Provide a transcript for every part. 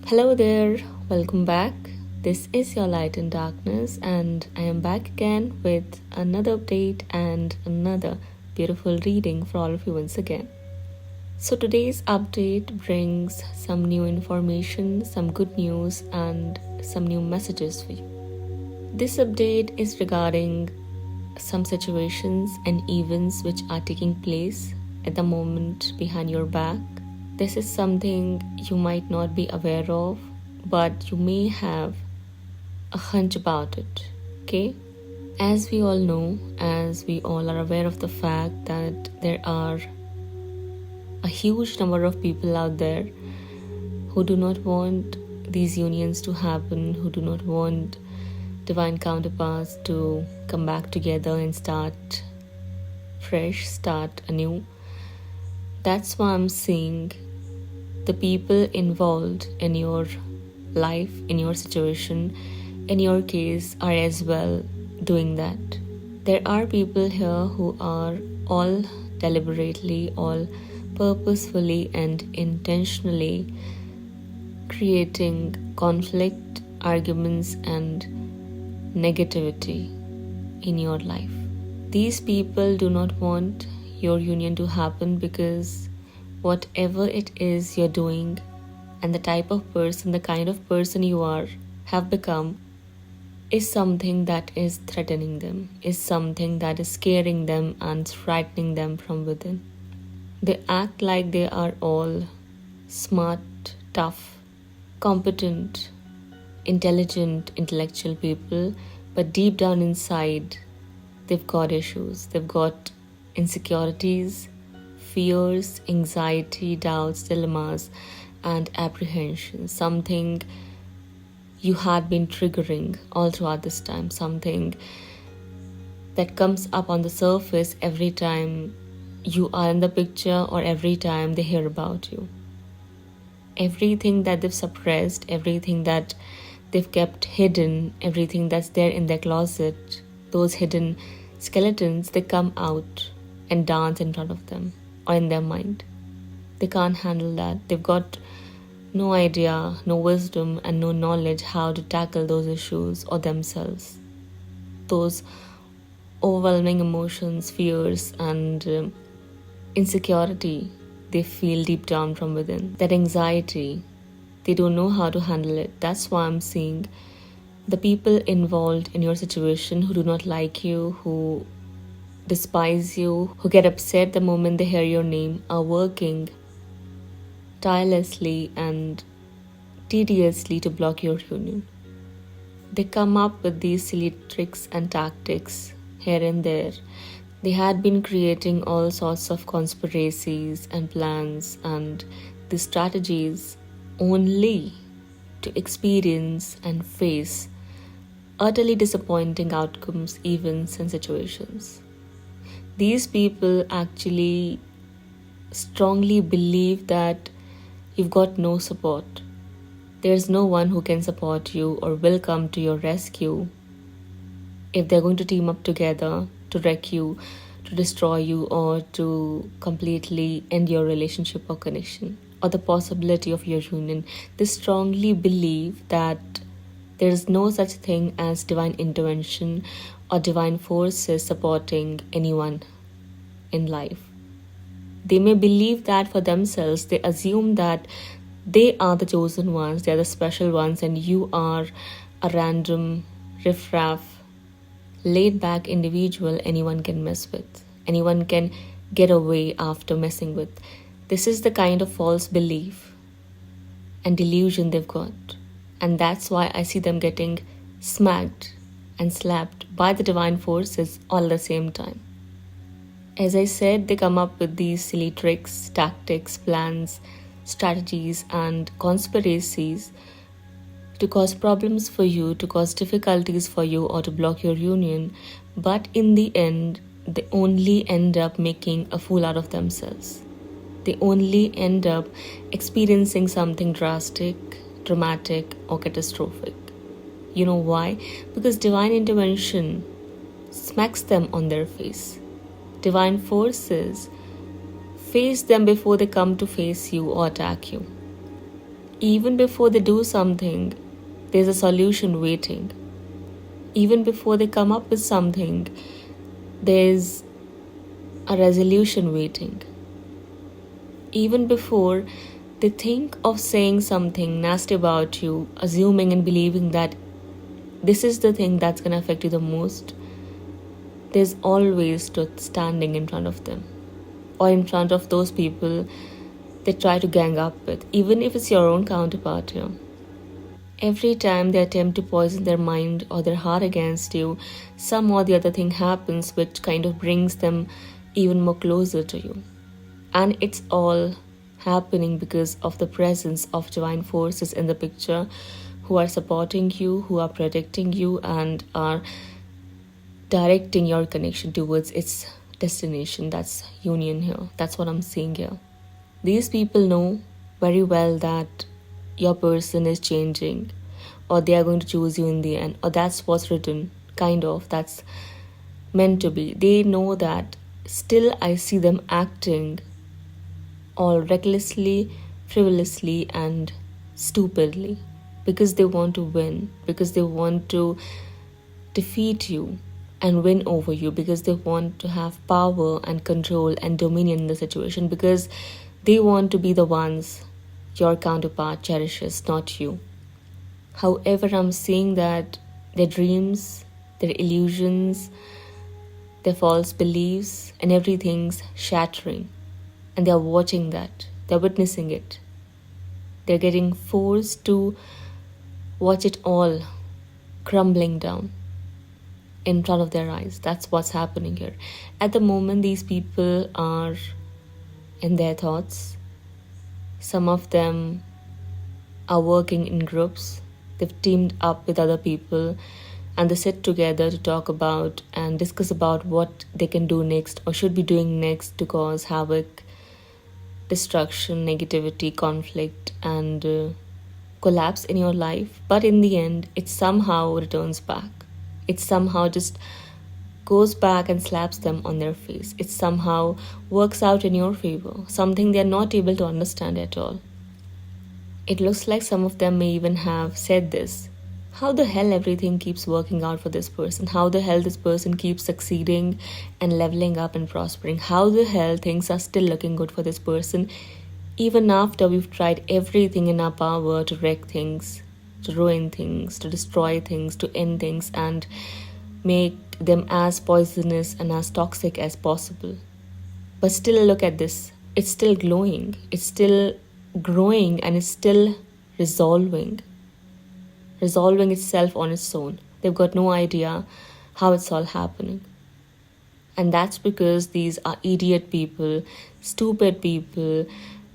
Hello there, welcome back. This is your Light in Darkness, and I am back again with another update and another beautiful reading for all of you once again. So, today's update brings some new information, some good news, and some new messages for you. This update is regarding some situations and events which are taking place at the moment behind your back. This is something you might not be aware of, but you may have a hunch about it, okay? As we all know, as we all are aware of the fact that there are a huge number of people out there who do not want these unions to happen, who do not want divine counterparts to come back together and start fresh, start anew. That's why I'm saying the people involved in your life, in your situation, in your case, are as well doing that. There are people here who are all deliberately, all purposefully and intentionally creating conflict, arguments, and negativity in your life. These people do not want your union to happen because whatever it is you're doing and the type of person, the kind of person you have become, is something that is threatening them, is something that is scaring them and frightening them from within. They act like they are all smart, tough, competent, intelligent, intellectual people, but deep down inside, they've got issues, they've got insecurities, fears, anxiety, doubts, dilemmas, and apprehensions. Something you had been triggering all throughout this time, something that comes up on the surface every time you are in the picture or every time they hear about you. Everything that they've suppressed, everything that they've kept hidden, everything that's there in their closet, those hidden skeletons, they come out and dance in front of them or in their mind. They can't handle that. They've got no idea, no wisdom, and no knowledge how to tackle those issues or themselves. Those overwhelming emotions, fears, and insecurity they feel deep down from within. That anxiety, they don't know how to handle it. That's why I'm seeing the people involved in your situation who do not like you, who despise you, who get upset the moment they hear your name, are working tirelessly and tediously to block your union. They come up with these silly tricks and tactics here and there. They had been creating all sorts of conspiracies and plans and these strategies only to experience and face utterly disappointing outcomes, events, and situations. These people actually strongly believe that you've got no support. There's no one who can support you or will come to your rescue if they're going to team up together to wreck you, to destroy you, or to completely end your relationship or connection, or the possibility of your union. They strongly believe that there is no such thing as divine intervention or divine forces supporting anyone in life. They may believe that for themselves. They assume that they are the chosen ones, they are the special ones, and you are a random, riffraff, laid-back individual anyone can mess with, anyone can get away after messing with. This is the kind of false belief and delusion they've got. And that's why I see them getting smacked and slapped by the divine forces all at the same time. As I said, they come up with these silly tricks, tactics, plans, strategies, and conspiracies to cause problems for you, to cause difficulties for you, or to block your union. But in the end, they only end up making a fool out of themselves. They only end up experiencing something drastic, dramatic, or catastrophic. You know why? Because divine intervention smacks them on their face. Divine forces face them before they come to face you or attack you. Even before they do something, there's a solution waiting. Even before they come up with something, there's a resolution waiting. Even before they think of saying something nasty about you, assuming and believing that this is the thing that's going to affect you the most, there's always truth standing in front of them, or in front of those people they try to gang up with, even if it's your own counterpart here. Every time they attempt to poison their mind or their heart against you, some or the other thing happens which kind of brings them even more closer to you. And it's all happening because of the presence of divine forces in the picture who are supporting you, who are protecting you, and are directing your connection towards its destination. That's union here. That's what I'm seeing here. These people know very well that your person is changing, or they are going to choose you in the end, or that's what's written, kind of, that's meant to be. They know that. Still, I see them acting all recklessly, frivolously, and stupidly, because they want to win, because they want to defeat you and win over you, because they want to have power and control and dominion in the situation, because they want to be the ones your counterpart cherishes, not you. However, I'm seeing that their dreams, their illusions, their false beliefs, and everything's shattering. And they're watching that. They're witnessing it. They're getting forced to watch it all crumbling down in front of their eyes. That's what's happening here. At the moment, these people are in their thoughts. Some of them are working in groups. They've teamed up with other people and they sit together to talk about and discuss about what they can do next or should be doing next to cause havoc, destruction, negativity, conflict, and collapse in your life. But in the end, it somehow returns back. It somehow just goes back and slaps them on their face. It somehow works out in your favor, something they're not able to understand at all. It looks like some of them may even have said this. How the hell everything keeps working out for this person? How the hell this person keeps succeeding and leveling up and prospering? How the hell things are still looking good for this person, even after we've tried everything in our power to wreck things, to ruin things, to destroy things, to end things, and make them as poisonous and as toxic as possible. But still, look at this. It's still glowing. It's still growing, and it's still resolving itself on its own. They've got no idea how it's all happening. And that's because these are idiot people, stupid people,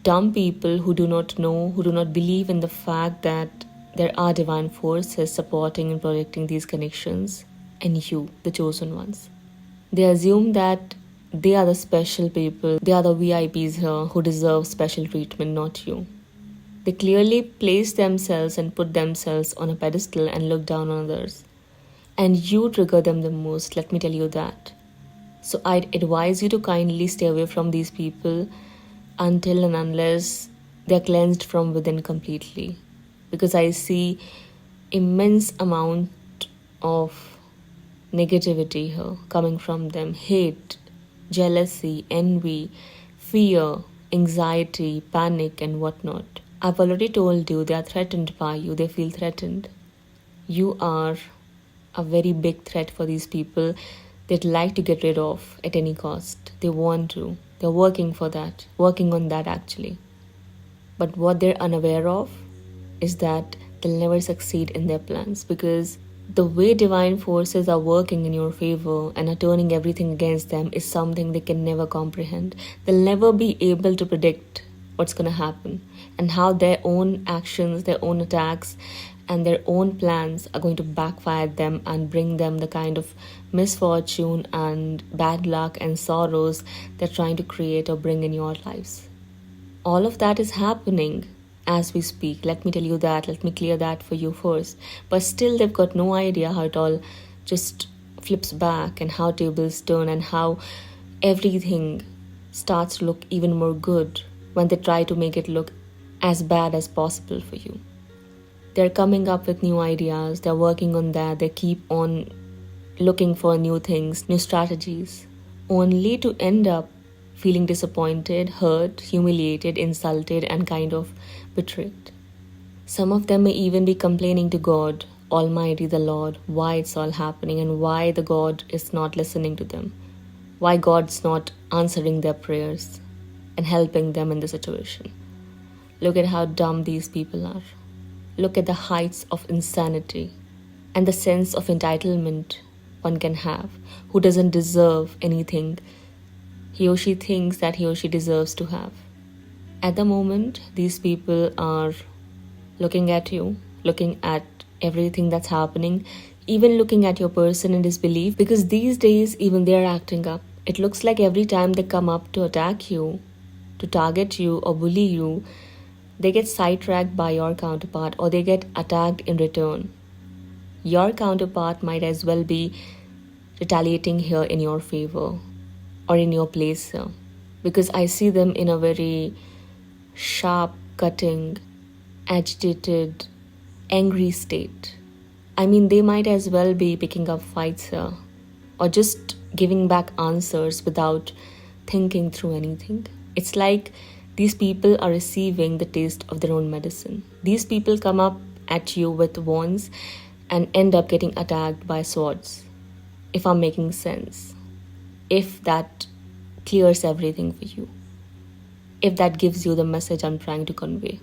dumb people who do not know, who do not believe in the fact that there are divine forces supporting and protecting these connections, and you, the chosen ones. They assume that they are the special people, they are the VIPs here who deserve special treatment, not you. They clearly place themselves and put themselves on a pedestal and look down on others. And you trigger them the most, let me tell you that. So I'd advise you to kindly stay away from these people until and unless they're cleansed from within completely. Because I see immense amount of negativity here coming from them. Hate, jealousy, envy, fear, anxiety, panic, and whatnot. I've already told you they are threatened by you. They feel threatened. You are a very big threat for these people. They'd like to get rid of at any cost. They want to. They're working for that. Working on that actually. But what they're unaware of is that they'll never succeed in their plans, because the way divine forces are working in your favor and are turning everything against them is something they can never comprehend. They'll never be able to predict what's going to happen and how their own actions, their own attacks, and their own plans are going to backfire them and bring them the kind of misfortune and bad luck and sorrows they're trying to create or bring in your lives. All of that is happening as we speak. Let me tell you that. Let me clear that for you first. But still, they've got no idea how it all just flips back and how tables turn and how everything starts to look even more good when they try to make it look as bad as possible for you. They're coming up with new ideas, they're working on that, they keep on looking for new things, new strategies, only to end up feeling disappointed, hurt, humiliated, insulted, and kind of betrayed. Some of them may even be complaining to God, Almighty, the Lord, why it's all happening and why the God is not listening to them, why God's not answering their prayers and helping them in the situation. Look at how dumb these people are. Look at the heights of insanity and the sense of entitlement one can have, who doesn't deserve anything he or she thinks that he or she deserves to have. At the moment, these people are looking at you, looking at everything that's happening, even looking at your person in disbelief, because these days even they're acting up. It looks like every time they come up to attack you, to target you or bully you, they get sidetracked by your counterpart or they get attacked in return. Your counterpart might as well be retaliating here in your favor or in your place here, because I see them in a very sharp, cutting, agitated, angry state. I mean, they might as well be picking up fights here or just giving back answers without thinking through anything. It's like these people are receiving the taste of their own medicine. These people come up at you with wands and end up getting attacked by swords. If I'm making sense. If that clears everything for you. If that gives you the message I'm trying to convey.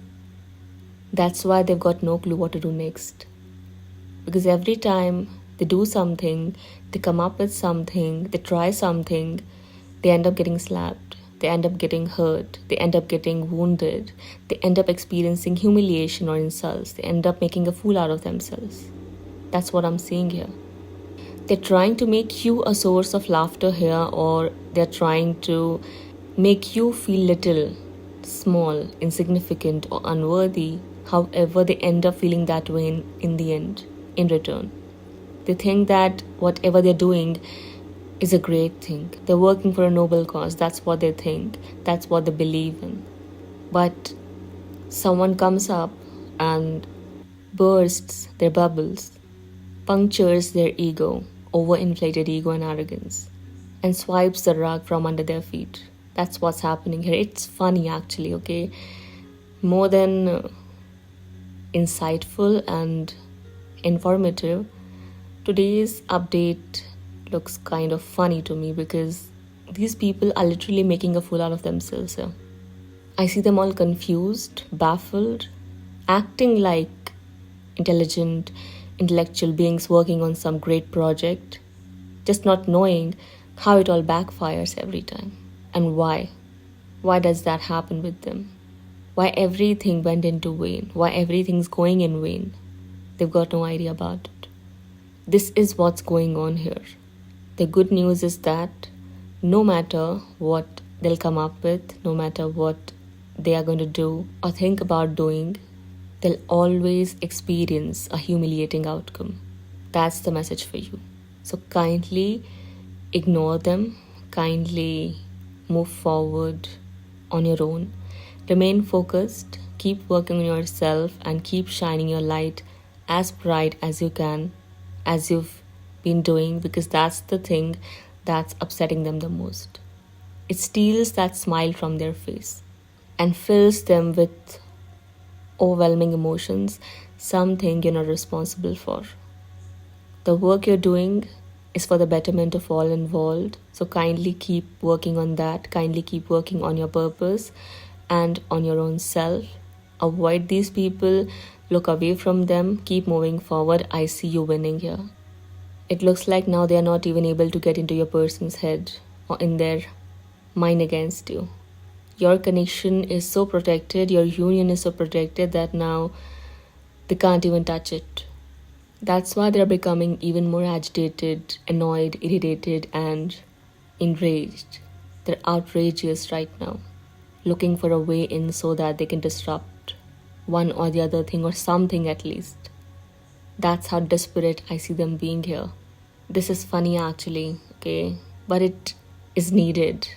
That's why they've got no clue what to do next. Because every time they do something, they come up with something, they try something, they end up getting slapped. They end up getting hurt, they end up getting wounded, they end up experiencing humiliation or insults, they end up making a fool out of themselves. That's what I'm seeing here. They're trying to make you a source of laughter here, or they're trying to make you feel little, small, insignificant or unworthy. However, they end up feeling that way in the end, in return. They think that whatever they're doing is a great thing. They're working for a noble cause. That's what they think. That's what they believe in. But someone comes up and bursts their bubbles, punctures their ego, overinflated ego and arrogance, and swipes the rug from under their feet. That's what's happening here. It's funny actually, okay? More than insightful and informative, today's update looks kind of funny to me because these people are literally making a fool out of themselves here. I see them all confused, baffled, acting like intelligent, intellectual beings working on some great project, just not knowing how it all backfires every time and why. Why does that happen with them? Why everything went into vain? Why everything's going in vain? They've got no idea about it. This is what's going on here. The good news is that no matter what they'll come up with, no matter what they are going to do or think about doing, they'll always experience a humiliating outcome. That's the message for you. So kindly ignore them, kindly move forward on your own. Remain focused, keep working on yourself and keep shining your light as bright as you can, as you've been doing, because that's the thing that's upsetting them the most. It steals that smile from their face and fills them with overwhelming emotions, something you're not responsible for. The work you're doing is for the betterment of all involved, so kindly keep working on that, kindly keep working on your purpose and on your own self. Avoid these people, look away from them, keep moving forward. I see you winning here. It looks like now they are not even able to get into your person's head or in their mind against you. Your connection is so protected, your union is so protected that now they can't even touch it. That's why they're becoming even more agitated, annoyed, irritated, and enraged. They're outrageous right now, looking for a way in so that they can disrupt one or the other thing or something at least. That's how desperate I see them being here. This is funny actually, okay? But it is needed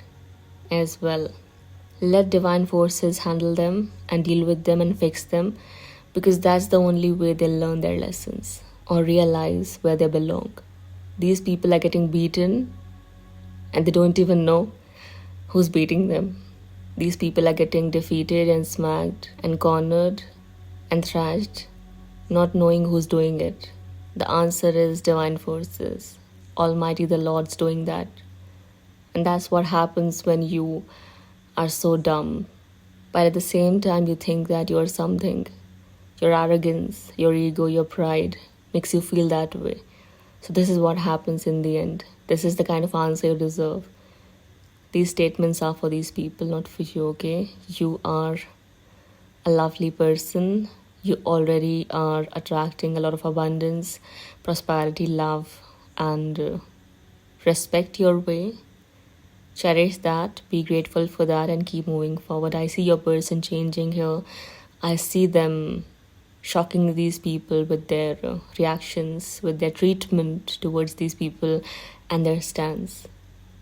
as well. Let divine forces handle them and deal with them and fix them, because that's the only way they'll learn their lessons or realize where they belong. These people are getting beaten and they don't even know who's beating them. These people are getting defeated and smacked and cornered and thrashed, not knowing who's doing it. The answer is divine forces. Almighty the Lord's doing that. And that's what happens when you are so dumb, but at the same time you think that you're something. Your arrogance, your ego, your pride makes you feel that way. So this is what happens in the end. This is the kind of answer you deserve. These statements are for these people, not for you, okay? You are a lovely person. You already are attracting a lot of abundance, prosperity, love, and respect your way. Cherish that, be grateful for that, and keep moving forward. I see your person changing here. I see them shocking these people with their reactions, with their treatment towards these people and their stance.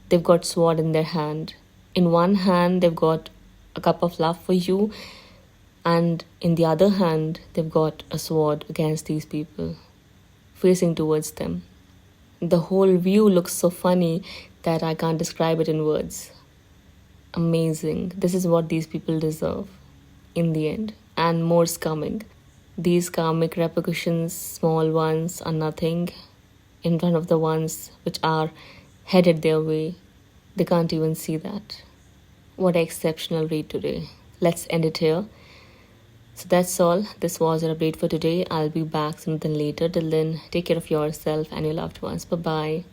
They've got sword in their hand. In one hand, they've got a cup of love for you, and in the other hand, they've got a sword against these people, facing towards them. The whole view looks so funny that I can't describe it in words. Amazing. This is what these people deserve in the end. And more's coming. These karmic repercussions, small ones, are nothing in front of the ones which are headed their way. They can't even see that. What an exceptional read today. Let's end it here. So that's all. This was an update for today. I'll be back soon then later. Till then, take care of yourself and your loved ones. Bye-bye.